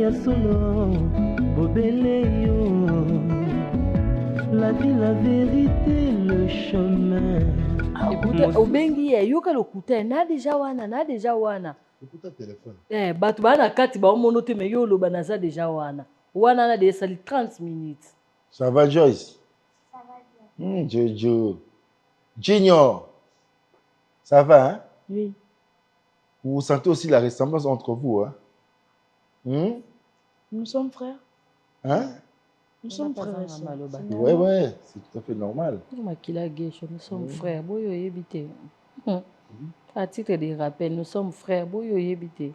ya solo bobeleyo la vie la vérité le chemin. Obengi yoka lokuta na deja wana Écoute téléphone. bato bana kati ba omono te me yo loba naza deja wana na de sali 30 minutes. Ça va Joyce? Ça va bien. Jojo. Junior. Ça va hein? Oui. Vous sentez aussi la ressemblance entre vous hein? Nous sommes frères. Hein? Nous sommes frères. Ouais, c'est tout à fait normal. Nous sommes frères. Boyo yebite. À titre de rappel, nous sommes frères. Boyo yebite.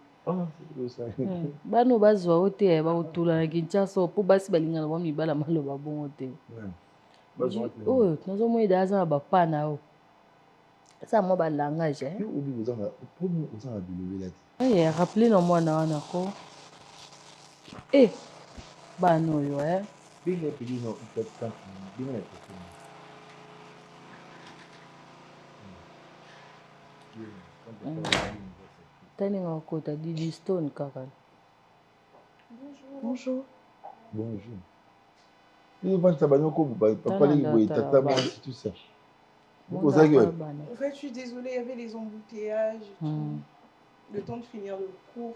Bano bazwa ote ba otula na Kinshasa po basi balingana ba mibala maloba bon ote. Oh, nazo mo idaza ba pana o. Ça moi ba langage hein. Vous en Rappelez no mwana wana ko. Bano yo hein. Tani ngakota Didi Stone kaka. Bonjour. Bonjour. Papa les tata moi tout ça. En fait, je suis désolée, il y avait les embouteillages, le temps de finir le cours.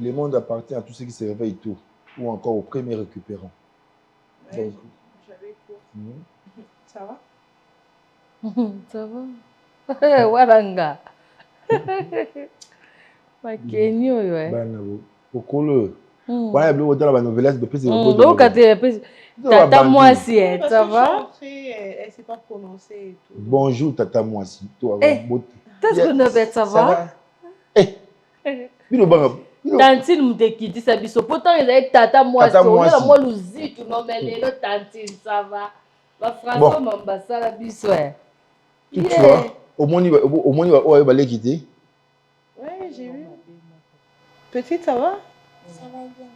Le monde appartient à tous ceux qui se réveillent tôt ou encore aux premiers récupérants. Ouais, j'avais cours. Ça va? Ça va? Waranga. Makenyo yo Okolo. Voilà le dans la nouvelle de plus Tata Moisi, ça va? Elle s'est pas prononcée et tout. Bonjour Tata Moisi. Toi qu'est-ce que nous ça va? Tantine Moutekiti ça biso pourtant il a Tata Moisi on a moi luzi tout non mais les tantine ça va. Ba François Mambasa la biso. Tu vois au moins il va les quitter. Ouais, j'ai vu. Petite, ça va? Ça va bien.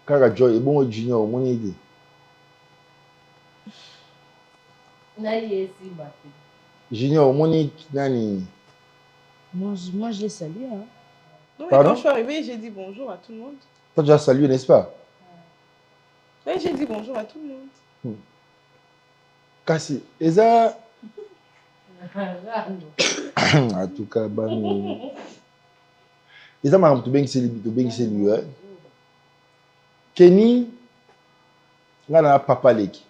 Kaka Joy, et bon Junior, mon idée. Junior, mon idée, Nani. Moi, je l'ai salué. Hein. Non, mais quand je suis arrivée, j'ai dit bonjour à tout le monde. Tu as déjà salué, n'est-ce pas? Oui, j'ai dit bonjour à tout le monde. Kassi, et ça. En tout cas, bon. Et ça m'a bien salué. Kenny, là, on a papa leki.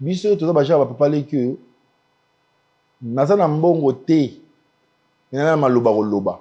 Biso, tu as papa leki. Nasa na mbongo te. Nana maloba loba.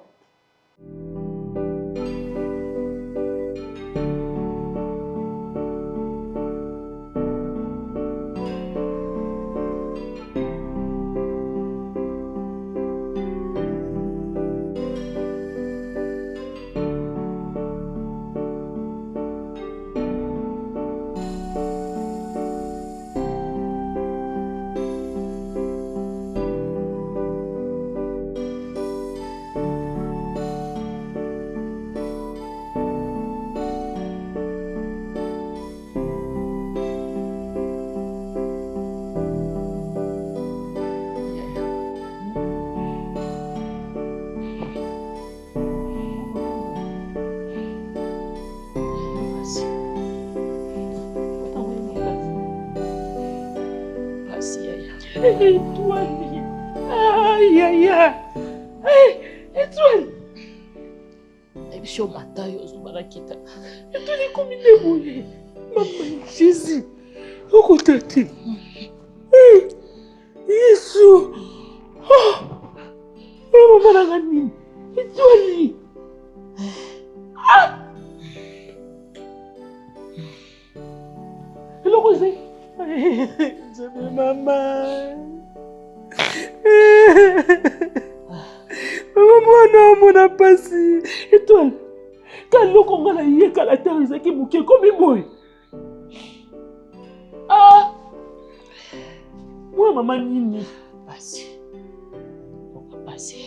Étoile. Aïe, aïe, aïe. Étoile. Et puis, on bataille aux Barakita. Étoile, comme il est boulé. Maman, Jésus. Au côté. Yesu. Oh, maman, la gamine. Étoile. Ah. Le rosé. J'aime maman. Maman, non, mon apasi. Étoile. Quand l'on a eu la terre, c'est qui bouquet comme moi. Ah. Moi, maman, nini. Passi. On va passer.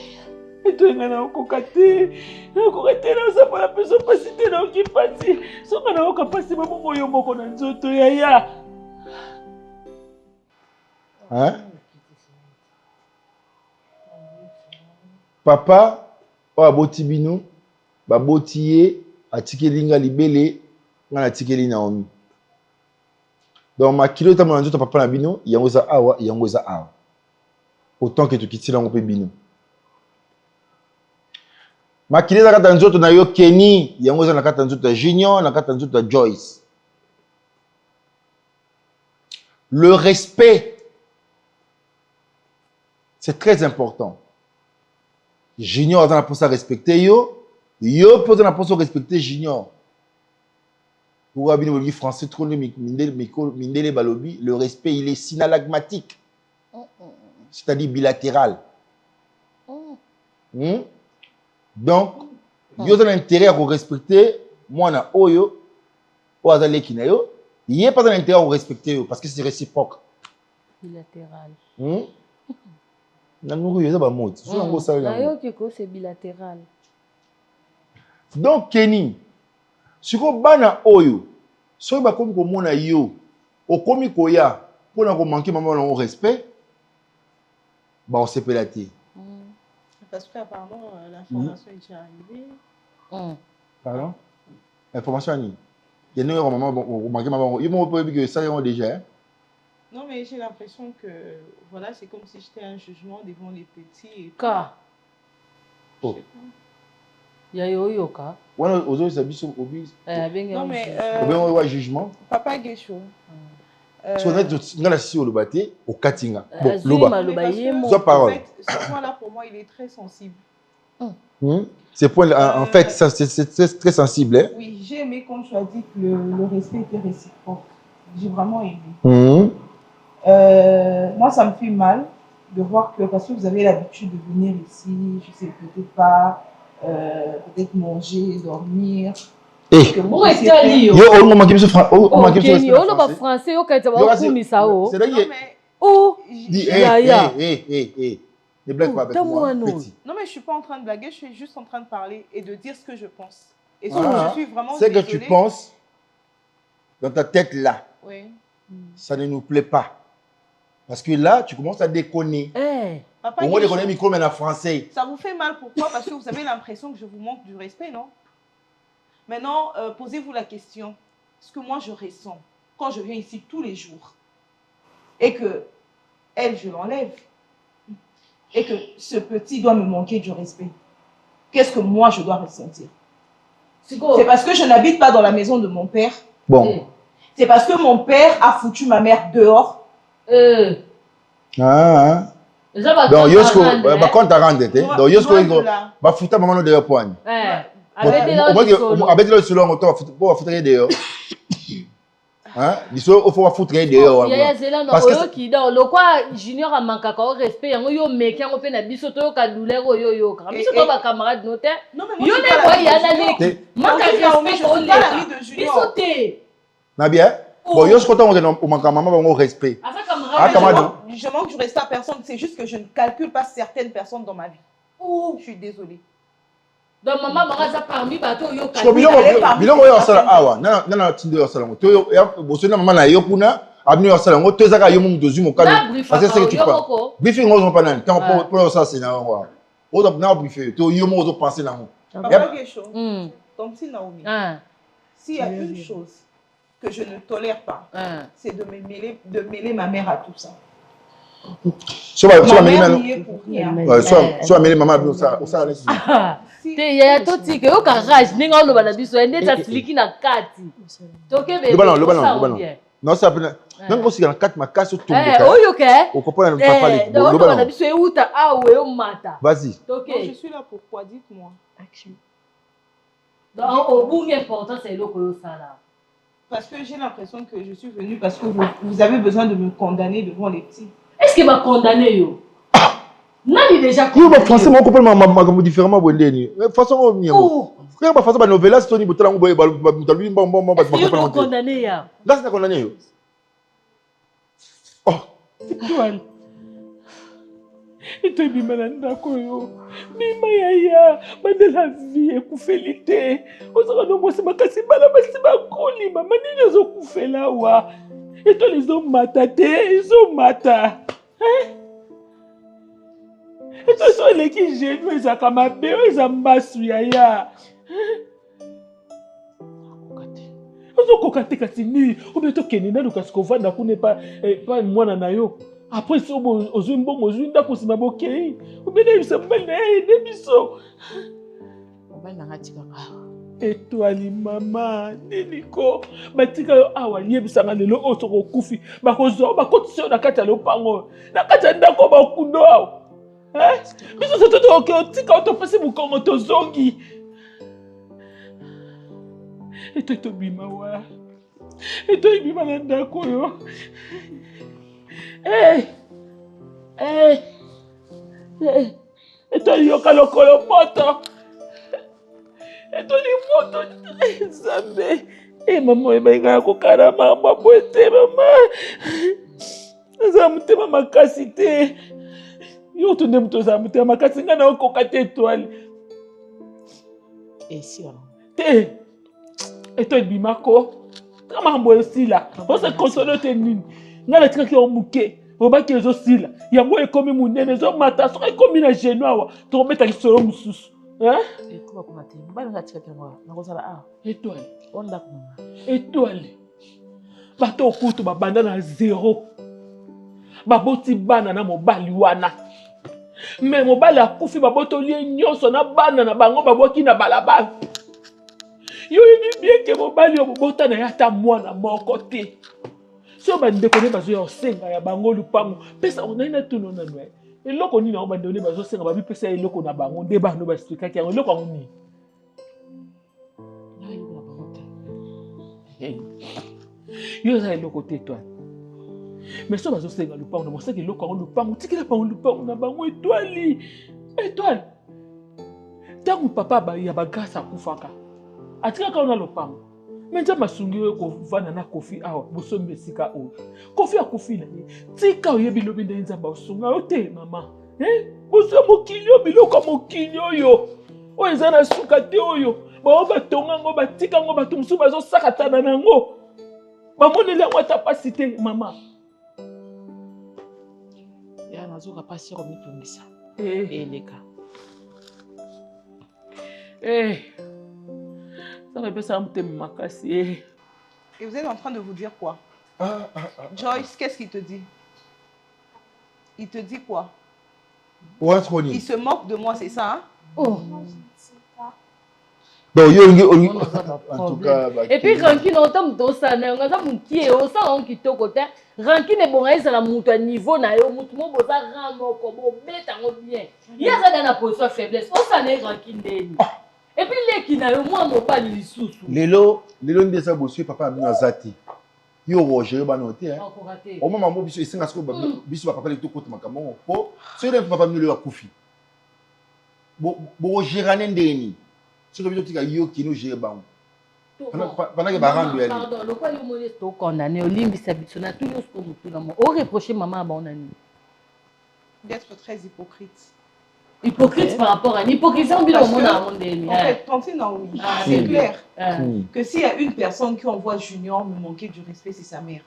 Et toi, on a cocaté. On a cocaté, on a pas la personne passer, on a qui passer. Si on a passer, maman, moi, on a dit, on a hein? Papa, oh, Abotibino, babotiye atikeli nga libele nga atikeli Naomi. Donc ma kilo ta monanzo ta papa na bino yango za awa yango za awa. Autant que tu kitila ngo pe bino. Ma kilo za kata nzoto na yo Kenny yango za na kata nzoto Junior na kata nzoto Joyce. Le respect, c'est très important. Junior a pour ça respecter yo, yo peut pour ça respecter Junior. Pour abîmer le français trop le balobi, le respect il est synalagmatique, c'est-à-dire bilatéral. Donc, yo a intérêt à respecter moi na oyo, o azale kinayo. Il n'y a pas d'intérêt à respecter parce que c'est réciproque. Bilatéral. C'est bilatéral. Donc, Kenny, si vous avez oyo, si vous avez un yo, au komi koya, pour ne manquer maman au respect, on s'est pélaté. Parce qu'apparemment, l'information est déjà arrivée. Pardon? L'information est arrivée. Il y a un moment, il m'a dit que ça y est déjà. Non, mais j'ai l'impression que voilà, c'est comme si j'étais un jugement devant les petits. Ka. Oh. Il y a eu ka. Ouais, aux autres, ça bise au bise. Non, mais. Au jugement. Papa Guécho. Si on est dans la scission, le bâté, au Katinga. Bon, ce point-là, pour moi, il est très sensible. Ce point, en fait, c'est très sensible. Hein? Oui, j'ai aimé quand tu as dit que le respect était réciproque. J'ai vraiment aimé. Moi, ça me fait mal de voir que, parce que vous avez l'habitude de venir ici, je ne sais peut-être pas, peut-être manger, dormir. Où est Tali? On m'a dit que français. Ne blague pas avec moi, petit. Non, mais je ne suis pas en train de blaguer, je suis juste en train de parler et de dire ce que je pense. Et ce que je suis vraiment c'est que tu penses dans ta tête là. Oui. Ça ne nous plaît pas. Parce que là, tu commences à déconner. Papa, au moins, déconner micro, mais en français. Ça vous fait mal, pourquoi? Parce que vous avez l'impression que je vous manque du respect, non? Maintenant, posez-vous la question. Ce que moi, je ressens quand je viens ici tous les jours et que elle, je l'enlève. Et que ce petit doit me manquer du respect. Qu'est-ce que moi, je dois ressentir? C'est parce que je n'habite pas dans la maison de mon père. Bon. C'est parce que mon père a foutu ma mère dehors. Donc, Yosko, quand tu as rendu, donc Yosko, va foutre maman dehors pour Anne. Avec le selon, on va foutre dehors. Hein? Il faut foutre dehors. Parce que le quoi Junior a manqué au respect, yo mec qui a fait na biso to ka douleur yo ka. Biso to ba camarade noté. Non mais moi je suis pas l'ami de Junior. Na bien. Bon, yo quand on manque maman au respect. Je manque du respect à personne, c'est juste que je ne calcule pas certaines personnes dans ma vie. Je suis désolée. Donc maman m'a parmi bateau yo ka. Bilongo yo sala awa. Na tindo yo sala ngo. To yo bosona maman na yo kuna, abni yo sala ngo, to zaka yo mu dozu mo kanu. Parce que c'est que tu parles. Briefing ngo pas nan. Quand pour ça c'est na wa. O do na briefer. To yo mo zo penser na ngo. Papa Guécho. Comme si Naomi. S'il y a une chose que je ne tolère pas, c'est de mêler ma mère à tout ça. Soit mêler maman ça il y a tout qui est au garage, n'est pas le banabiso, et n'est pas sliki na kati. Le ballon. Non, ça peut. Non, aussi dans 4 ma casse au tout. Au comprendre pas parler. Le banabiso est où ta ah ou est mata. Vas-y. Je suis là pourquoi, dites-moi. Action. Donc au bout important c'est le que ça là. Parce que j'ai l'impression que je suis venue parce que vous avez besoin de me condamner devant les petits. Est-ce qu'il m'a condamné yo? Non, il est déjà condamné. Oui, français, moi, complètement différemment. De toute façon, on y est. Frère, ma façon de novella, c'est Tony Boutala, on va condamné. Là, c'est condamné. Oh. Et toi, Bimalanda, Koyo, Bimayaya, Mandela vie, Koufelite. On se rend compte que c'est ma casse, c'est ma coli, maman, ils ont coufé là, wa. Et toi, ils ont mataté, ils ont mata. Et toi, les qui gênent, ils ont kamabé, ils ont massouillaya. ozokoka te kasi nini obe tokende nano kasi kovanda kuna epa mwana na yo apres so ozwi mbongo ozwi ndako nsima bokei obe nayebisa mobali na ye ede biso mobali nanga tikaka etwali mama nini ko batika yo awa yebisanga lelo oyo soko okufi bakozwa bakotisa yo na kati ya lopango na kati ya ndako bakundo awa biso so totoke otika otopesi mokongo tozongi eto etobima wa eto ebima na ndako oyo eto liyoka lokolo moto eto limoto Nzambe mama oyo bayingaka kokana mama boye te mama naza motema makasi te yo to nde moto ozala motema makasi ngai na okoka te etwale te eto ebimako taka makambo esila ose konsole te nini ngai natikaki yo moke obaki ezosila yango ekomi monene ezomata soki ekomi na geno awa tokobeta lisolo mosusu etwale bato okutu babanda na zero baboti bana na mobali wana me mobali akufi babotoli ye nyonso na bana na bango baboki na balabala yo yebi bien ke mobali yo bobota na ye ata mwana moko te so bandeko nde bazoya osenga ya bango lupango pesa onai na tuno nanu eloko nini yango bandeko nde bazosenga babipesa eloko na bango nde bano basiplikaki yango eloko yango nini yo eza eloko te etwale mais so bazosenga lupango na mosaki eloko yango lupango tikela bango lupango na bango etwali ntango papa ya bagrâce akufaka atikaka ona lopango me nzambe asungi oyo kovanda na kofi awa bosombi esika oyo kofi akufi na ye tika oyebi lobi nde nzambe asunga yo te mama bozwa mokili oyo biloko ya mokili oyo eza na suka te oyo bao batonga yango batika yango bato mosusu bazosakatana na yango bamoneli yango ata pasi te mama ya nazoka pasi komitungisa eleka ça va pas ça me makasi. Et vous êtes en train de vous dire quoi? Joyce, qu'est-ce qu'il te dit? Il te dit quoi? Il se moque de moi, c'est ça, hein? Oh. Bon, en tout cas, et puis rancune autant d'osana, on a mon qui est au salon qui te côté. Rancune est bon, c'est la monte à niveau na yo, monte mon beau rang comme bête en bien. Il y a ça dans la position faiblesse. On s'en est rancune des. Et puis les qui n'a eu moi mon pas les sous. Lelo de ça bossu papa ami azati. Yo Roger ba noté hein. Au moment où biso isinga sko biso papa le to côté makamo po. C'est le papa mi le akufi. Bo gerane ndeni. Ce que biso tika yo qui nous gère ba. Pendant que ba rando ali. Pardon, le quoi yo monnaie to condamné au limbi sabitona tout yo sko mutu na mo. O reprocher maman ba onani. D'être très hypocrite. Hypocrite par rapport à l'hypocrisie en bilan au monde. En fait, tantine Naomi, c'est clair que s'il y a une personne qui envoie Junior me manquer du respect, c'est sa mère.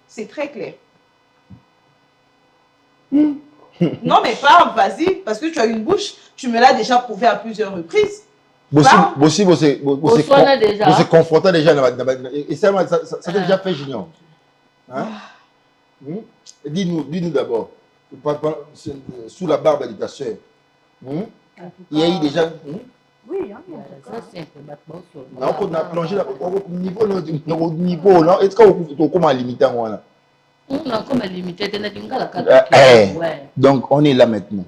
C'est très clair. Non, mais parle, vas-y, parce que tu as une bouche, tu me l'as déjà prouvé à plusieurs reprises. Vous confronté déjà. Et ça t'a déjà fait Junior. Hein? Dis-nous d'abord, sous la barbe de ta soeur. Il y a eu déjà. Oui, ça c'est un peu on a plongé au niveau là. Est-ce qu'on comment limiter moi donc on est là maintenant.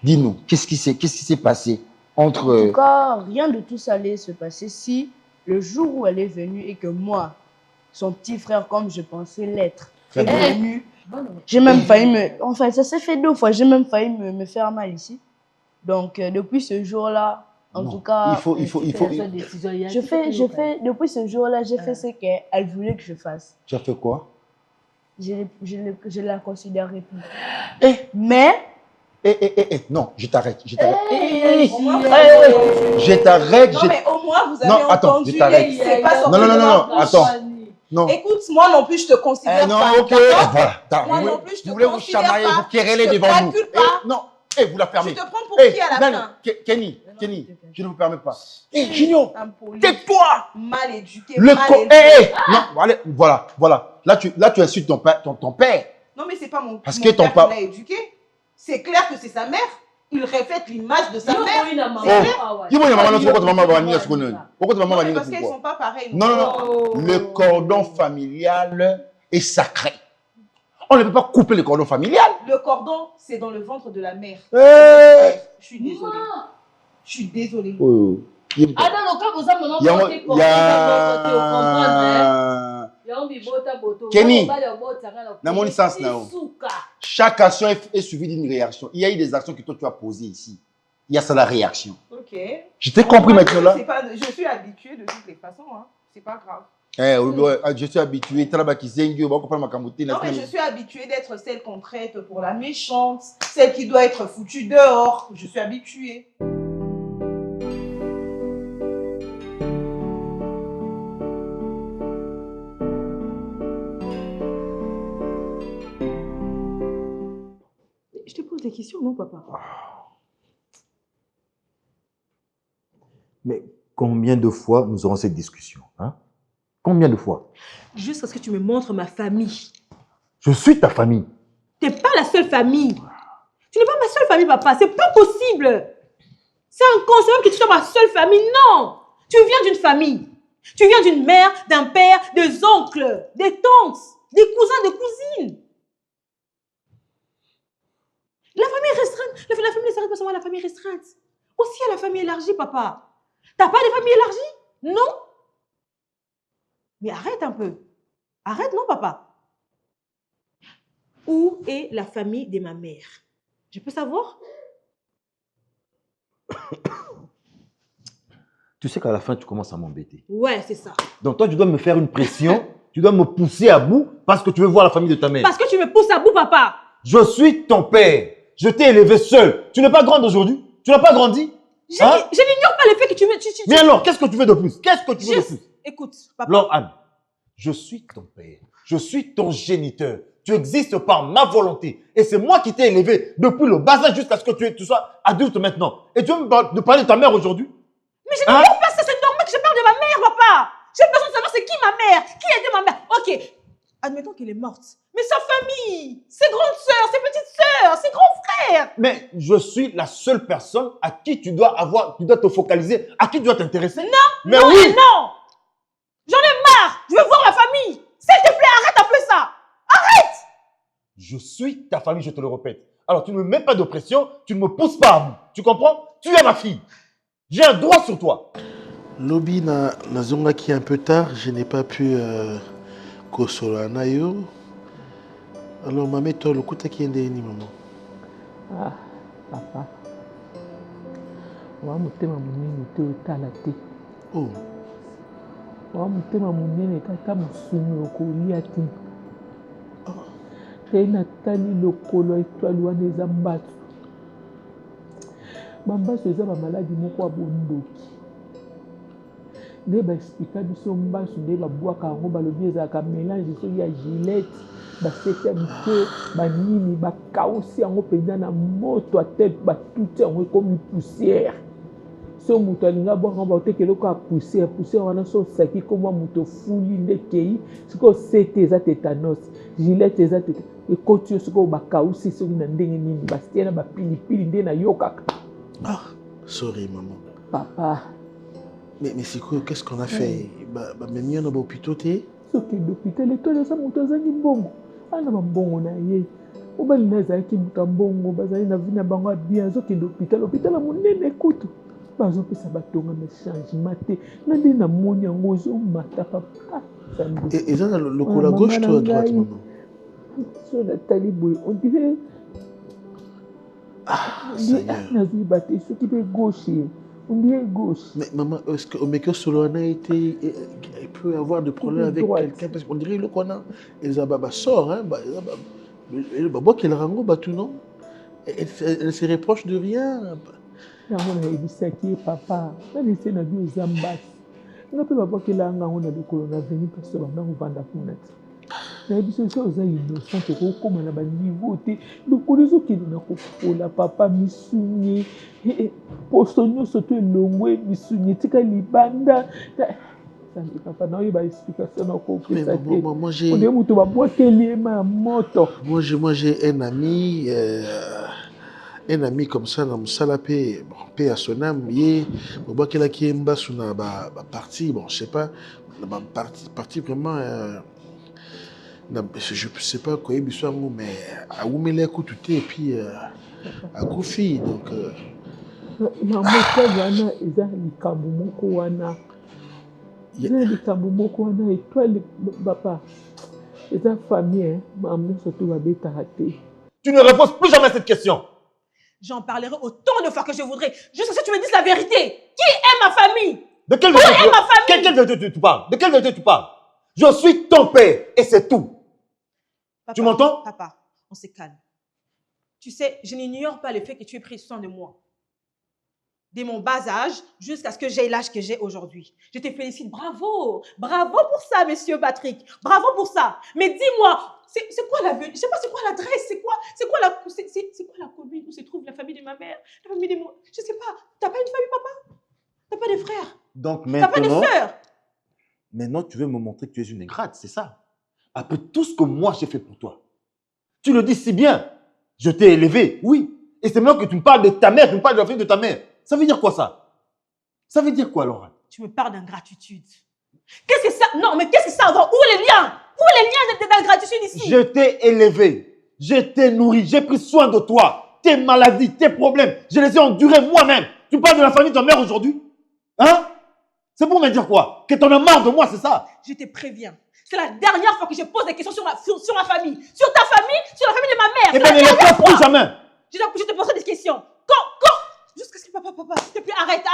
Dis-nous, qu'est-ce qui s'est passé entre. En tout cas, rien de tout ça allait se passer si le jour où elle est venue et que moi, son petit frère, comme je pensais l'être, est venu. J'ai même failli me. Enfin, ça s'est fait 2 fois. J'ai même failli me faire mal ici. Donc, depuis ce jour-là, en tout cas. Il faut. Depuis ce jour-là, j'ai fait ce qu'elle voulait que je fasse. Tu as fait quoi? Je la considérais plus. Mais. Non, je t'arrête. Je t'arrête. Non, mais au moins, vous avez entendu. Je t'arrête. Non, attends. Non. Écoute, moi non plus, je te considère non, pas. Ok. Voilà. Moi non plus, je te vous voulez vous considère chamailler, pas. vous querellez devant nous. Pas. Non. Eh, vous la fermez. Je te prends pour qui à la non, fin? Kenny, je ne vous permets pas. Eh, Junior, Impoli. tais-toi. Mal éduqué, Le mal co... élevé. Non, allez, voilà. Là, tu insultes ton père. Non, mais c'est pas mon, Parce mon que ton père papa... qui l'a éduqué. C'est clair que c'est sa mère. Il reflète l'image de sa mère. Dis-moi, maman, pourquoi ta maman va venir à ce qu'on a? Pourquoi ta maman va Non, mais venir? parce qu'elles sont pas pareilles. Non. Le cordon familial est sacré. On ne peut pas couper le cordon familial. Le cordon, c'est dans le ventre de la mère. Je suis désolée. Je suis désolée. Ah non, quand vous avez mon Kenny, chaque action est suivie d'une réaction. Il y a eu des actions que toi tu as posées ici. Il y a ça la réaction. Ok. Je t'ai compris maintenant là. Je suis habituée de toutes les façons. Hein. C'est pas grave. Je suis habitué. Non, mais je suis habituée d'être celle qu'on traite pour la méchante, celle qui doit être foutue dehors. Je suis habituée. Je te pose des questions, non, papa? Mais combien de fois nous aurons cette discussion, hein? Combien de fois? Juste parce que tu me montres ma famille. Je suis ta famille. Tu n'es pas la seule famille. Tu n'es pas ma seule famille, papa. C'est pas possible. C'est inconcevable que tu sois ma seule famille. Non. Tu viens d'une famille. Tu viens d'une mère, d'un père, des oncles, des tantes, des cousins, des cousines. La famille restreinte. La famille ne s'arrête pas seulement à la famille restreinte. Aussi à la famille élargie, papa. T'as pas de famille élargie? Non. Mais arrête un peu. Arrête, non, papa. Où est la famille de ma mère? Je peux savoir? Tu sais qu'à la fin, tu commences à m'embêter. Ouais, c'est ça. Donc toi, tu dois me faire une pression, tu dois me pousser à bout parce que tu veux voir la famille de ta mère. Parce que tu me pousses à bout, papa. Je suis ton père. Je t'ai élevé seul. Tu n'es pas grande aujourd'hui? Tu n'as pas grandi? Je n'ignore pas le fait que tu veux... Mais alors, qu'est-ce que tu veux de plus? Qu'est-ce que tu veux de plus? Écoute, papa. Laure Anne, je suis ton père. Je suis ton géniteur. Tu existes par ma volonté. Et c'est moi qui t'ai élevé depuis le bas âge jusqu'à ce que tu sois adulte maintenant. Et tu veux me parler de ta mère aujourd'hui? Mais je n'ignore pas ça. C'est normal que je parle de ma mère, papa. J'ai besoin de savoir c'est qui ma mère. Qui était ma mère? Ok. Admettons qu'elle est morte. Mais sa famille, ses grandes sœurs, ses petites sœurs, ses grands frères. Mais je suis la seule personne à qui tu dois te focaliser, à qui tu dois t'intéresser. Non, mais non oui. Et non. J'en ai marre. Je veux voir la famille. S'il te plaît, arrête un peu ça. Arrête. Je suis ta famille, je te le répète. Alors, tu ne me mets pas de pression, tu ne me pousses pas à bout. Tu comprends? Tu es ma fille. J'ai un droit sur toi. Lobby na zonga qui est un peu tard, je n'ai pas pu kosolo nayo. Alors maman toi le kuta qui est ndeni maman. Ah papa. Wa mutema munene te otala te. Oh. Wa mutema munene kaka musumu okolia te. Te natali lokolo étoile wana eza mbatsu. Bambasu eza ba maladi moko abondoki. Nde baexplika biso mbasu nde babwaka yango balobi ezalaka mélange soki ya gilette basete ya mike banini bakausi yango mpenza na moto atete batuti yango ekomi poussière. So moto alingi abwaka yango baoteka eloko ya poussière wana so osaki komwa moto fuli nde kei soki osete eza tétanos gilette eza ekoti yo soki oyo bakausi soki na ndenge nini basie na bapilipili nde nayokaka. Ah, sorry maman. Papa. Mais c'est quoi, qu'est-ce qu'on a fait? Même il y en a au hôpital, t'es? Soki d'hôpital, l'étoile, ça monte à Zanibongo. Ana mbongo na ye. Obali na zaki muta mbongo, bazali na vina bango bien, soki d'hôpital, l'hôpital a monene écoute. Bazo pesa batonga na changement te. Na ndi na moni yango zo mata papa. Et ça le col à gauche ou à droite maman? Sur la taliboy, on dirait Seigneur. Na vie baté, ce qui est gauche. On dirait gauche. Mais maman, est-ce que Omeko Solana peut avoir des problèmes avec quelqu'un? Parce qu'on dirait qu'on a. Elzababa sort, hein? Bah, qu'elle rango, bah, tout non? Elle se reproche de rien. On a dit qui est papa. On a laissé na vie aux ambasses. On a pu voir qu'elle a un an de colonavirus parce que on a ouvert la fenêtre. Na biso so oza innocent te kokoma na ba niveau te. Lokolo ezokende na kopola papa misunye. Poso nyonso to elongwe misunye tika libanda. Papa, non, il va explication encore plus. Moi, j'ai un ami comme ça dans Salapé, paix à son âme, il y a qui est bas sur la partie, bon, je sais pas, la partie vraiment, je sais pas quoi, mais à où me l'écoute tout et puis à Kofi, donc. Maman, il y a des camomoko et toi, papa, et ta famille, maman, surtout, va bien t'arrêter. Tu ne réponds plus jamais à cette question. J'en parlerai autant de fois que je voudrais, jusqu'à ce que tu me dises la vérité. Qui est ma famille? De quelle vérité tu parles? De quelle vérité tu parles? Je suis ton père et c'est tout. Papa, tu m'entends? Papa, on se calme. Tu sais, je n'ignore pas le fait que tu aies pris soin de moi. Dès mon bas âge, jusqu'à ce que j'ai l'âge que j'ai aujourd'hui. Je te félicite, bravo. Bravo pour ça, monsieur Patrick. Bravo pour ça. Mais dis-moi, c'est quoi la vie? Je ne sais pas, c'est quoi l'adresse? C'est quoi la commune où se trouve la famille de ma mère? La famille de moi? Je ne sais pas. Tu n'as pas une famille, papa? Tu n'as pas de frères? Donc maintenant, tu n'as pas de sœurs? Maintenant, tu veux me montrer que tu es une ingrate, c'est ça? Après tout ce que moi j'ai fait pour toi. Tu le dis si bien. Je t'ai élevé, oui. Et c'est maintenant que tu me parles de ta mère, tu me parles de la famille de ta mère. Ça veut dire quoi ça? Ça veut dire quoi, Laura? Tu me parles d'ingratitude. Qu'est-ce que ça? Non, mais qu'est-ce que ça va? Où est les liens? Où est les liens d'ingratitude ici? Je t'ai élevé, je t'ai nourri, j'ai pris soin de toi. Tes maladies, tes problèmes, je les ai endurés moi-même. Tu parles de la famille de ta mère aujourd'hui? Hein? C'est pour me dire quoi? Que t'en as marre de moi, c'est ça? Je te préviens. C'est la dernière fois que je pose des questions sur ma famille. Sur ta famille, sur la famille de ma mère. Eh bien, ne le fais plus jamais. Je te poserai des questions. Quand? Jusqu'à ce que papa, s'il te plaît, arrête.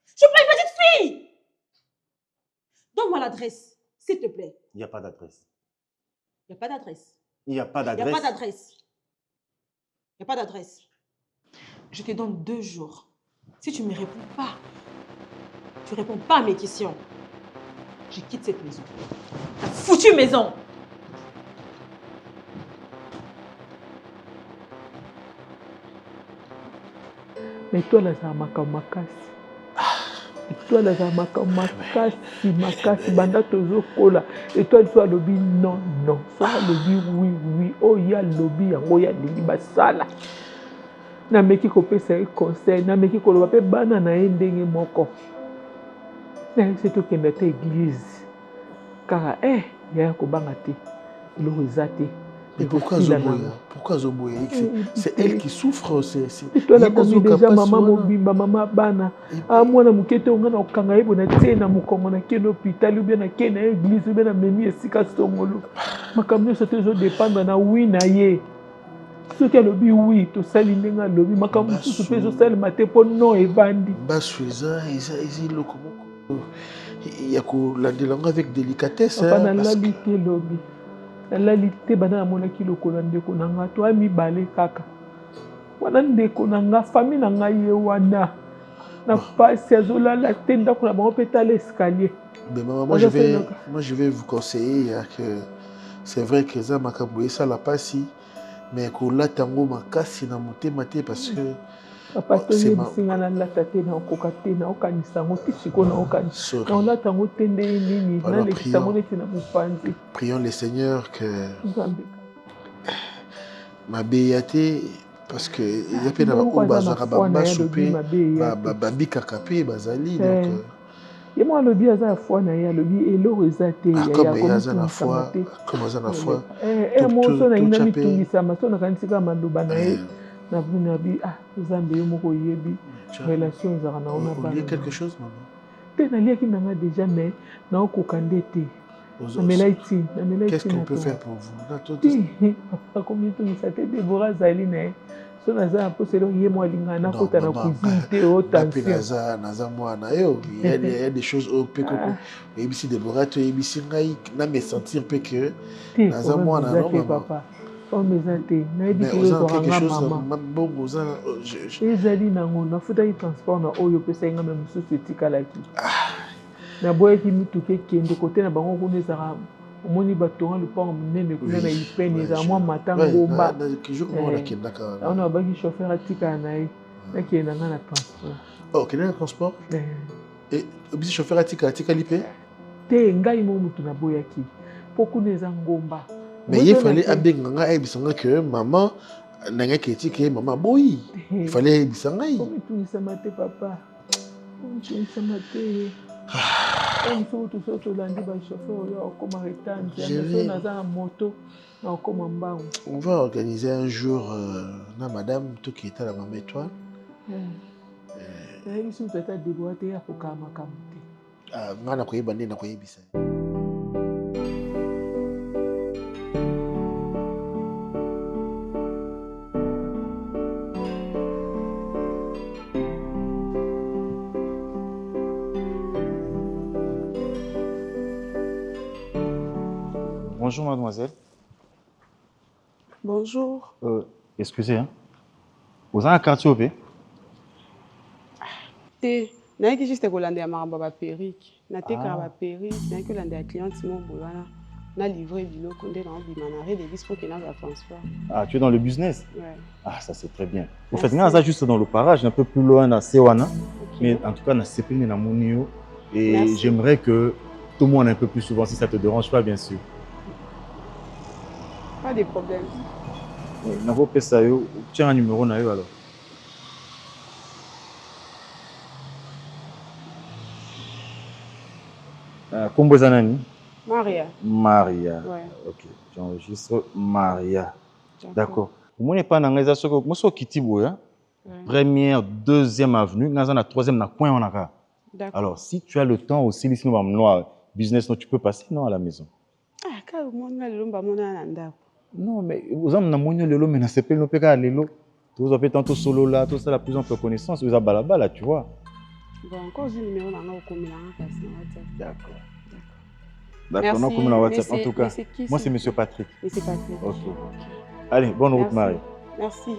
Je suis pas une petite fille. Donne-moi l'adresse, s'il te plaît. Il n'y a pas d'adresse. Il n'y a pas d'adresse. Il n'y a pas d'adresse. Il n'y a pas d'adresse. Il n'y a pas d'adresse. Je te donne 2 jours. Si tu ne me réponds pas, tu ne réponds pas à mes questions, je quitte cette maison. Ta foutue maison. Mais toi, là, ça m'a makasi. Et toi, là, ça m'a makasi. Banda tozo kola. Et toi, tu as lobby non. Soit lobby oui. Oh, il y a lobby, il y a lobby basala. Na meki ko pesa conseil, na meki ko loba pe bana na ndenge moko. C'est tout qui est église. Car il y a ko banga te. Le rezate. Mais pourquoi Zoboya? C'est elle qui souffre. Toi, la commis déjà maman mobimba, maman bana. Ah, moi, na mukete on a okanga ibo na tie na mukongo na keno hôpital ou bien na kena église ou bien na memi esika songolo. Makamyo ça toujours dépendre na oui na ye. Ce qui a lobby oui, to sali ndenga lobby makamyo tout pe zo sali maté po non evandi. Basuiza ils lokomoko. Il y a ko la délangue avec délicatesse. Pas dans la lité lobby. La lité bana mona ki lokolo ndeko nanga to ami balé kaka. Wana ndeko nanga famille nanga ye wana. Na passe azola la tenda ko na ba hôpital l'escalier. Mais maman, moi je vais vous conseiller que c'est vrai que ça makambo ça la passe mais ko la tango makasi na motema te parce que papa to ye singa na la tate na kokate na okanisa ngoti siko na okanisa. Na la tango tende nini na le kisamone tina mupanzi. Prions le Seigneur que ma béate parce que il y a peine au bazara bamba soupé babi kakapé bazali donc et moi le bi aza foi na ya le bi elo ezate ya comme aza na foi comme aza na foi moi so na ina mitungisa maso na kanisika maloba na ye na vuna bi Nzambe yo moko yebi relation za na ona ba quelque chose maman te na lia ki nanga déjà mais na okokande te. Qu'est-ce qu'on peut faire pour vous? Papa, comme tu me sais, Déborah Zaline, son naza posé le yé moi linga na kota na cuisine autant. Il y a des choses au peu que ici Déborah tu ici ngai na me sentir peu que naza moi na non papa. Oh mes aunties, na dit que quelque chose bon aux ezali nango na futa transport na oyo pesa nga même sous petit kalaki. Na boye ki mituke kende côté na bango ko nezara omoni batonga lupango monene kuna na ipene eza mwa mata Ouais, ngomba toujours comment on a kidnappé. on a baki chauffeur atika na ye nakenda nga na transport Oh, quel est le transport? Et le chauffeur a lippé? te ngai mo mutu na boyaki po kuna eza ngomba Mais il fallait abenganga ebisanga que maman nanga ketike maman boyi. Il fallait ebisanga yi. omitungisa te papa omitungisa te on fait tout landi ba chauffeur oyo akoma retanje so naza na moto na akoma mbango. On va organiser un jour na madame tout qui est à la maman étoile. Eh ici tu as déboîté ya kokama kamte. Ah ngana koyeba nde na koyebisa. Bonjour mademoiselle. Bonjour. Excusez, hein. Vous avez un quartier au B? Te, naiki juste kolanda ya maramba ba perruque. Na teka ba perruque, naiki kolanda ya cliente mo bolana. Na livré biloko nde na bima na ré de vis pour que na ba transport. Ah, tu es dans le business? Ouais. Ah, ça c'est très bien. Vous faites rien ça juste dans le parage, un peu plus loin dans Sewana. Mais en tout cas, dans Sepine na Monio. Et j'aimerais que tout le monde un peu plus souvent, si ça te dérange pas, bien sûr. Pas de problème. Navo Pesayo, tiens un numéro na yo alors. Combo Zanani? Maria. Maria. Ouais. Ok, j'enregistre Maria. D'accord. Vous n'avez pas dans les assos, moi je suis Kitiboya. Première, deuxième avenue, dans la troisième, dans coin on a. Alors, si tu as le temps aussi, ici, business, tu peux passer non à la maison. Ah, quand on a le lomba mona nanda. Non, mais vous avez le lomba, mais c'est pas le péka le lot. Vous avez tantôt solo là, tout ça, la plus ample connaissance, vous avez balaba là, tu vois. Bon, encore un numéro dans le commun en WhatsApp. D'accord. D'accord, non, comme la WhatsApp. En tout cas, moi c'est Monsieur Patrick. Monsieur Patrick. Ok. Allez, bonne route, Marie. Merci.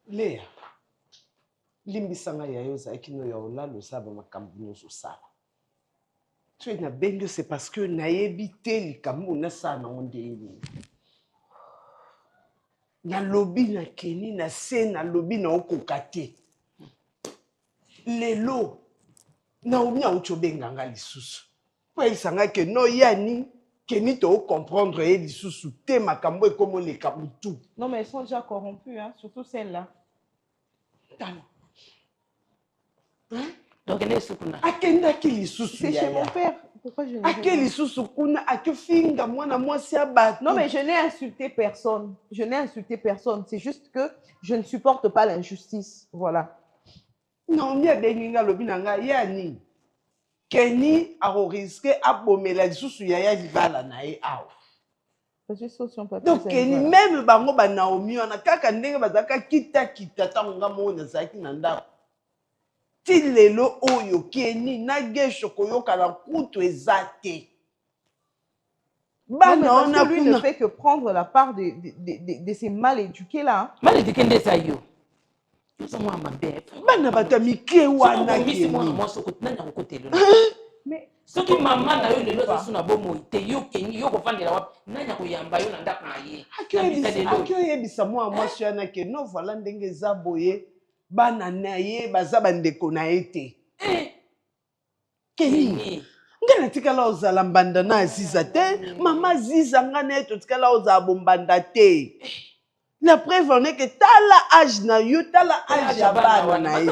Léa, limbisanga yayo zaki no ya olalo saba makambo nyonso sala. Tu es na bengo c'est parce que nayebi te likambo na sana ondeni. Na lobi na keni na se na lobi na okokate. Lelo na omia uchobenganga lisusu. Po isanga ke no yani keni to comprendre et lisusu te makambo ekomo le kabutu. Non mais elles sont déjà corrompues hein, surtout celle-là. Hein? Donc elle est sukuna. Akenda ki lisusu C'est chez mon père. Pourquoi je n'ai Ake lisusu kuna ake finga mwana mwasi abatu. Non mais je n'ai insulté personne. Je n'ai insulté personne. C'est juste que je ne supporte pas l'injustice. Voilà. Non, mi abenginga lobi nanga yani. Keni aro risque abomela lisusu yaya libala na ye awa. Donc Keni même bango ba Naomi wana kaka ndenge bazaka kita tango mona zaki na ndako. Ti lelo oyo Keni na gesho koyoka la kutu ezate. Parce que lui ne fait que prendre la part de ces mal éduqués là. Mal éduqués de ça yo. Moi ma belle. Bana batamike wana Keni. Mais ce qui maman na yo le lot sous na bomo te yo Keni yo ko fandela wa nanya ko yamba yo na ndako na ye. Akyo yebisa mwa mwasi yana ke no voilà ndenge za boye bana na ye baza bandeko na ete. Keni. Ngana tikala ozala mbanda na Aziza te, mama Aziza ngana eto tikala ozala bombanda te. La preuve en est que tala âge na yo, tala âge ya bana na ye.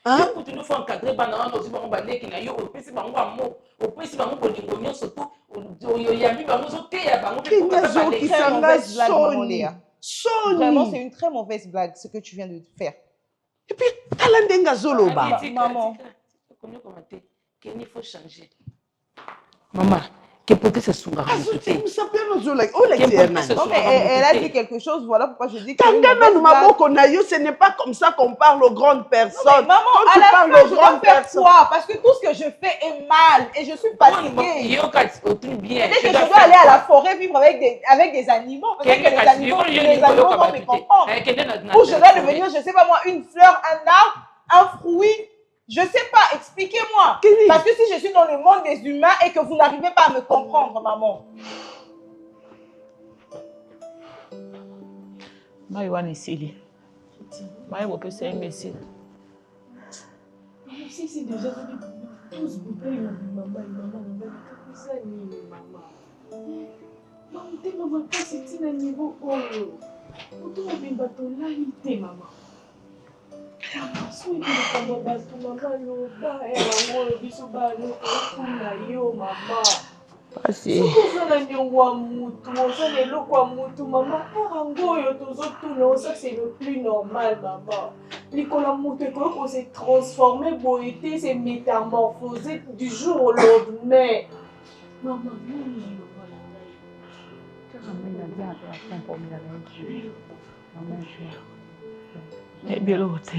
Yo tu nous faut encadrer banana aussi bango baleki na yo opesi bango amo opesi bango bolingo nyonso to yambi bango zo te ya bango pe Vraiment, c'est une très mauvaise blague ce que tu viens de faire. Et puis, talandenga zoloba. Maman, il faut changer. Maman, que peut-être c'est son garçon. Elle a dit quelque chose, voilà pourquoi je dis que ce n'est pas comme ça qu'on parle aux grandes personnes. Maman, à la fin, je dois faire quoi? Parce que tout ce que je fais est mal et je suis fatiguée. Et dès que je dois aller à la forêt vivre avec des animaux, peut-être que les animaux vont me comprendre. Ou je dois devenir, je ne sais pas moi, une fleur, un arbre, un fruit. Je ne sais pas, expliquez-moi. Parce que si je suis dans le monde des humains et que vous n'arrivez pas à me comprendre, maman. Maïwan Sili. Maïwan peut c'est imbécile. Si c'est déjà 12 bouteilles, maman. Maman, c'est un niveau haut. Pourtant, on est bateau là, il est maman. Soki likambo bato mama loba yango biso balokokuna yo mama soki oza na ndiongo ya mutu oza na eloko ya mutu mama yango oyo tozotuna osa c'est le plus normal mama likolo ya mutu ekoki kose transformer boye te se métamorphoser du jour au lendemain mama nini loba na ngai kaka mina nzaka akompromela na ye mama nayebi eloko te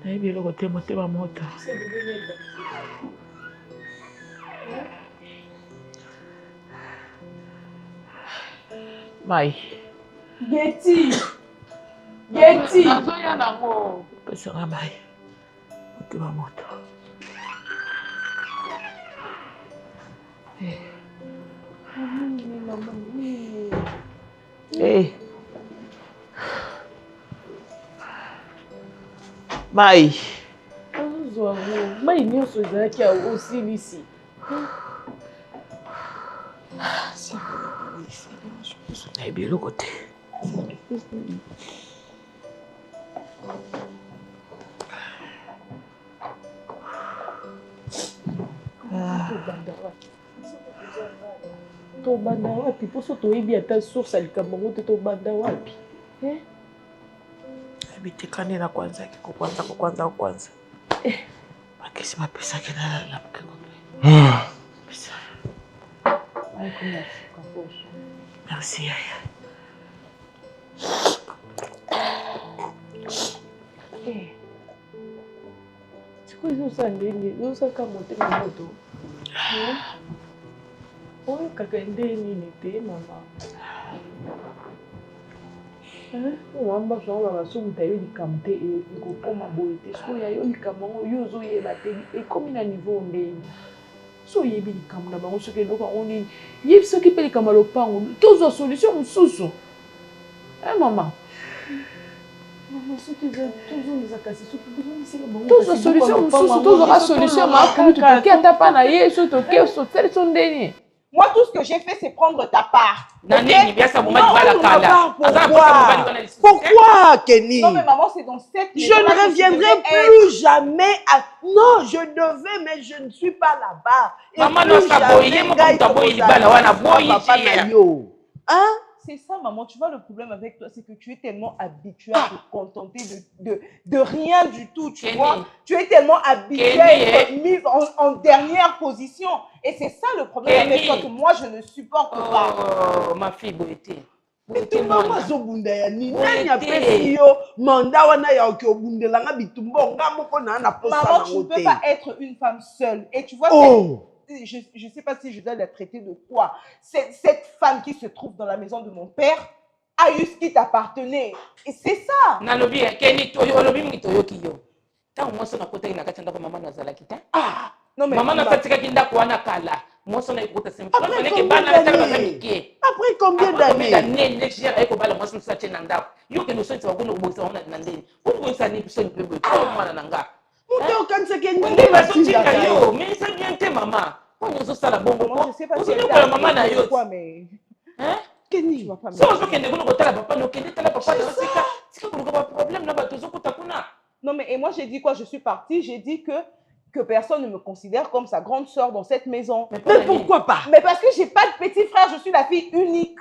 nayebi eloko te motema moto mai Geti nazoya nango pesanga mai motema moto Mai. Mai nyonso ezalaki osilisi. Nayebi eloko te. Tobanda wapi poso toyebi ata source ya likambo yango te tobanda wapi bitekane na kwanza kwanza makesi mapesaki na merci yaya siko ezosa ndenge ezosaka motema moto oyo kaka nde nini te mama wamba songa basukuta yo likambo te ekokoma boye te soki oyo likambo yango yo ozoyeba te ekomi na niveau ndenge so oyebi likambo na bango soki eloko yango nini yebi soki mpe likambo ya lopango tozwa solution mosusu mama tozwa solution mosusu tozwaka solution makutu toke ata mpa na ye so toke soteli so ndeni. Moi, tout ce que j'ai fait, c'est prendre ta part. Pourquoi, Kenny? Non, mais maman, c'est dans cette... Je ne reviendrai plus jamais à... Non, je devais, mais je ne suis pas là-bas. Maman, non, ça hein? C'est ça, maman. Tu vois, le problème avec toi, c'est que tu es tellement habituée à te contenter de rien du tout, tu vois. Tu es tellement habituée à être mise en dernière position. Et c'est ça le problème avec toi que moi, je ne supporte pas. Oh, ma fille, Boété. Maman, zobunda ya nini? Nani apesi yo manda wana ya okobundelanga bitumbo nga moko na na posa na Maman, tu ne peux pas être une femme seule. Et tu vois, je ne sais pas si je dois la traiter de quoi. Cette femme qui se trouve dans la maison de mon père a eu ce qui t'appartenait. Et c'est ça. Nalobi, Kenny, Toyolobi, Mitoyo, Kiyo. Tant moi, son à côté, il n'a qu'à t'entendre maman Nazala Kita. Ah, non, mais. Maman n'a pas tiré Kinda Kouana Kala. Moi, son à écouter c'est Après combien d'années? Non, mais et moi, j'ai dit quoi? Je suis partie, j'ai dit que personne ne me considère comme sa grande sœur dans cette maison. Mais pourquoi pas? Mais parce que j'ai pas de petit frère, je suis la fille unique.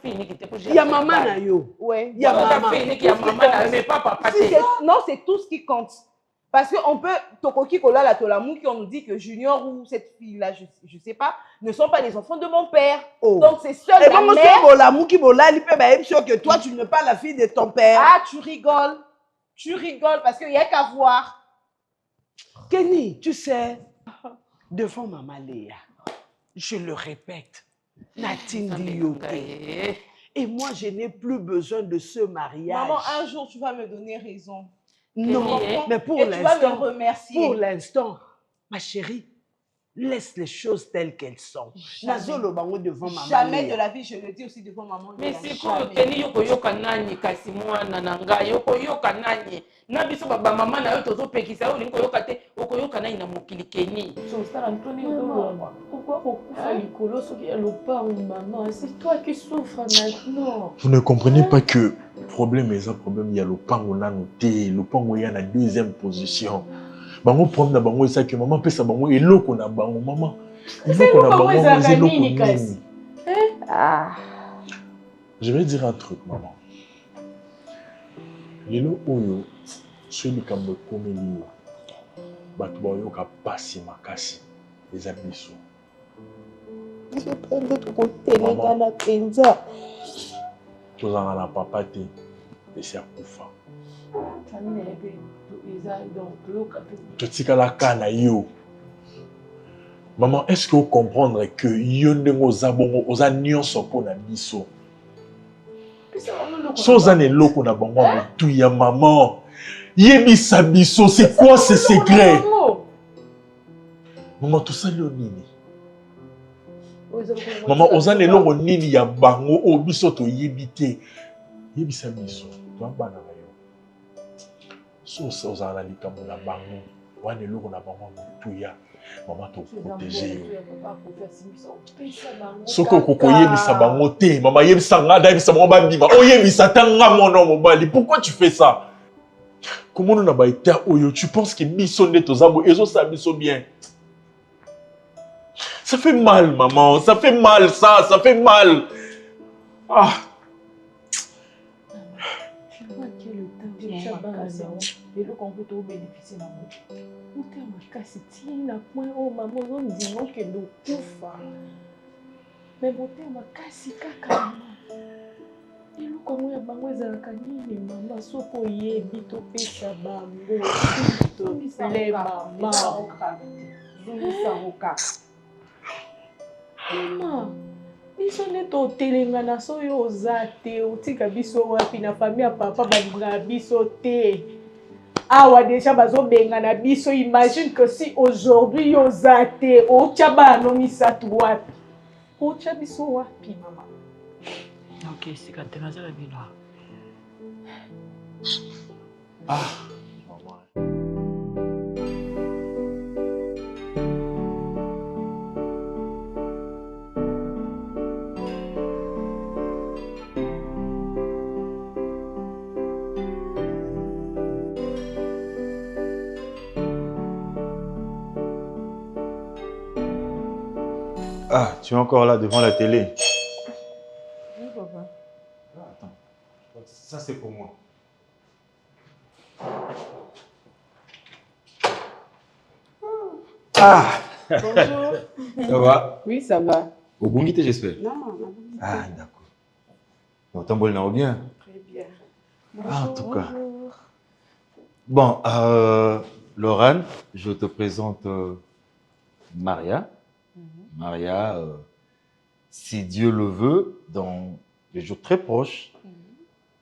Il y a maman na yo. Ouais. Il y a maman. Il y a maman, mais pas papa. Non, c'est tout ce qui compte. Parce qu'on peut, Tokoki Kola, la Tolamou, qui on nous dit que Junior ou cette fille-là, je sais pas, ne sont pas les enfants de mon père. Oh. Donc c'est seule Et la bon, mère. Tolamou qui bola, il peut être sûr que toi, tu n'es pas la fille de ton père. Ah, tu rigoles. Tu rigoles parce qu'il n'y a qu'à voir. Kenny, tu sais, devant Maman Léa, je le répète, Natine Dioté. Et moi, je n'ai plus besoin de ce mariage. Maman, un jour, tu vas me donner raison. Non, mais pour tu vas me l'instant, remercier. pour l'instant, ma chérie, laisse les choses telles qu'elles sont. Nazolo bango devant Maman Jamais Léa. de la vie, je le dis aussi devant maman. Mais c'est quoi Kenny yoko yoka nani kasi mwana nanga yoko yoka nani na biso baba mama na yo tozo pekisa yo linko yoka te oko yoka nani na mokili Kenny. Pourquoi okufa likolo soki ya lopango maman? C'est toi qui souffres maintenant. Vous ne comprenez pas que problème est un problème, il y a le pango nano te, le pango est en deuxième position. Bango problème na bango ça que maman peut ça bango eloko na bango maman. Eloko na bango eloko nini. Ah. Je vais dire un truc maman. Lelo oyo celui qui me commet liyo. Bato ba yoka pasi makasi les abisso. Je prends d'autres côtés les gars na penza. Tozanga na papa te esi akufa. Totikala kana yo. Maman, est-ce que vous comprenez que yo ndenge oza bongo oza nyonso mpona biso? Soza na eloko na bango motu ya maman. Yebisa biso, c'est quoi ce secret? Maman, tosali yo nini? Maman, oza na eloko nini ya bango o biso toyebi te? Yebisa biso, toabana na yo. Sosa oza na likambo na bango, wana eloko na bango motu ya maman toprotege yo. Soki okoko yebisa bango te, maman yebisa nga da yebisa bango babima. Oyebisa ta nga mwana mobali. Pourquoi tu fais ça? Comment on a ba été oyo? Tu penses que biso nde tozabo ezo sa biso bien? Ça fait mal, maman. Ça fait mal, ça fait mal. Ah. Tu vois quel temps et le qu'on peut te bénéficier de moi. Où t'es ma casse, tiens, point, oh maman, on dit non que nous coufa. Mais mon thème ma casse, caca. Et le qu'on a bango zakanini, maman, soko yebi to pesa bango. Les maman. Maman, biso nde totelenga na so yo oza te otika biso wapi na famille ya papa balinga biso te. Awa déjà bazobenga na biso, imagine que si aujourd'hui yo oza te otya bano misato wapi. Otya biso wapi mama? Ok, c'est quand tu as la ville. Ah. Ah, tu es encore là devant la télé. Oui, papa. Ah, attends, ça c'est pour moi. Ah! Bonjour. Ça va? Oui, ça va. Au Bungité, j'espère. Non, non. Ah, d'accord. Autant bon, là, bien. Très bien. Ah, en tout cas. Bon, Laurent, je te présente Maria. Maria, si Dieu le veut, dans des jours très proches,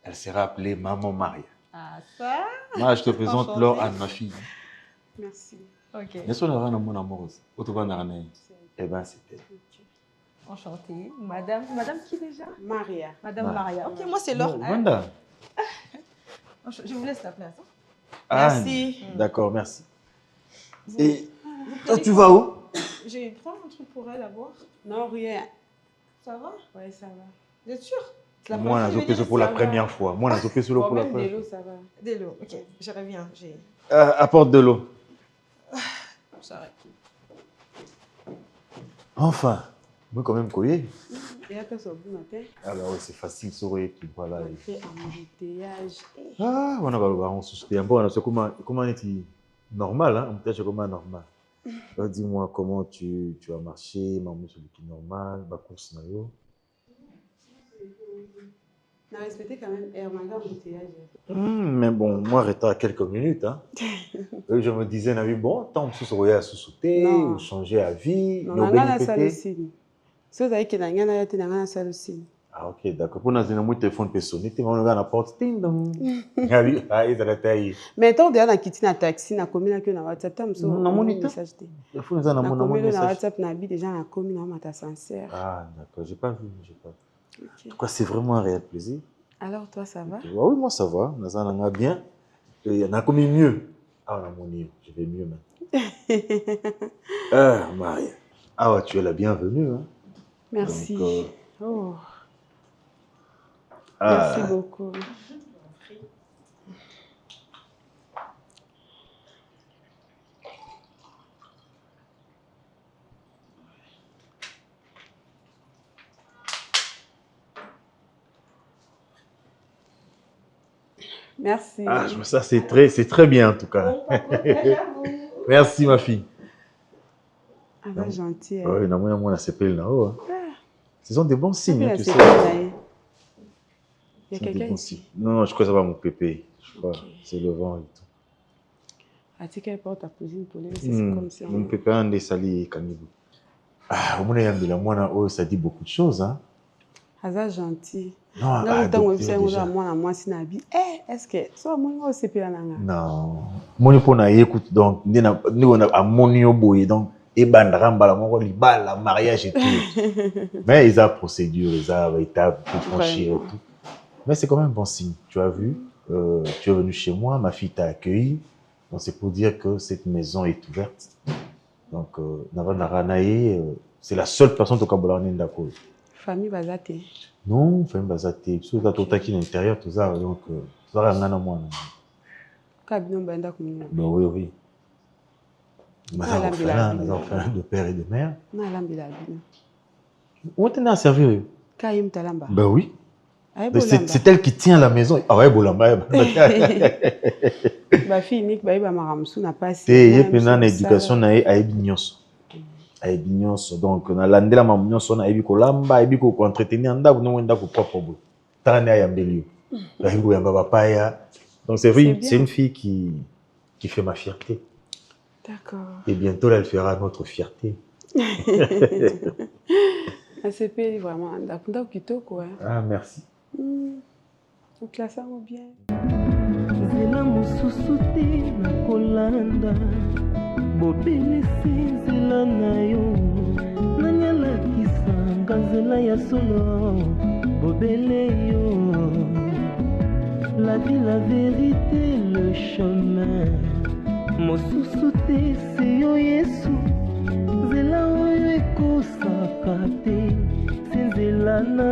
elle sera appelée Maman Maria. Ah, ça? Moi, je te présente Laurent, ma fille. Merci. Ok. N'est-ce pas Laurent, mon amoureuse? Eh bien, c'est elle. Enchantée. Madame qui déjà? Maria. Madame Maria. Ok, moi c'est Laure. Non, Wanda. Je vous laisse la place. Ah, Merci. d'accord, merci. Et toi, tu vas où? J'ai prends un truc pour elle à boire. Non, rien. Ça va? Oui, ça va. Vous êtes sûr? Moi, on a zopé pour la première fois. Moi, on a zopé pour la première fois. Ça va. De l'eau, ok, je reviens. Apporte de l'eau. Ça va. Enfin, moi quand même couillé. Et après, c'est au bon matin. Ah bah oui, c'est facile, sourire, puis voilà. On fait embouteillage. Ah, on se soutient. Bon, c'est comment est-il normal, hein? Peut-être comment normal. Dis-moi comment tu as marché, maman sur le qui normal, ma course na yo. On a respecté quand même malgré l'embouteillage. Mais bon, moi, retard à quelques minutes. Hein. Je me disais, bon, tant que vous à sous-sauter, ou changer à vie. Non, on a la salle aussi. Si vous avez que la gana, il y a la salle aussi. Ah, ok, d'accord. Pour nous, mon téléphone peut sonner, tu vas la porte. Mais tant que tu as un taxi, tu as commis un WhatsApp, tu as un message. Tu as commis un WhatsApp, tu as déjà commis un ascenseur. Ah, d'accord, j'ai pas vu. Okay. Quoi, c'est vraiment un réel plaisir. Alors, toi, ça va? Okay. Oui, moi, ça va. On a bien. Et on a commis mieux. Ah, on a mon nez. Je vais mieux maintenant. Maria. Ah, ouais, tu es la bienvenue. Hein. Merci. Donc, merci beaucoup. Merci. Ah, ça c'est très bien en tout cas. Merci ma fille. Ah, bah, gentil. Oui, on a CPL là-haut. Ce sont des bons signes, tu sais. Il y a quelqu'un ici? Non, je crois que ça va mon pépé. Je crois c'est le vent et tout. Ah, tu sais qu'elle porte ta cousine pour les c'est comme ça. Mon pépé a des sali kanibou. Ah, au moins ça dit beaucoup de choses, hein. Ah, ça gentil. Non, est-ce que ça moi aussi peut non mon pour na écoute donc nous on a monio boy donc et bandaramba la libala mariage et tout mais ils ont procédure ils ont étape pour franchir et tout mais c'est quand même bon signe tu as vu tu es venu chez moi ma fille t'a accueilli donc c'est pour dire que cette maison est ouverte donc c'est la seule personne au Kabolani d'accord. Famille Bazate. Non, famille Bazate. Si vous êtes à l'intérieur, tout ça, donc, ça va rien à moi. Oui, oui. Nous avons fait de père et de mère. Où t'es servi? Ben oui. C'est elle qui tient la maison. Ah ouais, Bolamba. Ma fille, Nick, n'a pas il y a une éducation à Ebignos. Donc na landela mamunyoso na ebi ko lamba ebi ko entretenir ndaku no wenda ko propre bout tane ya mbelio la hingo ya papa ya donc c'est vrai c'est une fille qui fait ma fierté. D'accord. Et bientôt elle fera notre fierté. C'est pas vraiment ndaku kitoko hein. Ah merci. On classe bien. Zela mususu te na kolanda bobelisi nzela na yo nanyalakisanga nzela ya solo bobele yo la vie la vérité le chemin mosusu te se yo yesu nzela oyo ekosaka te se nzela na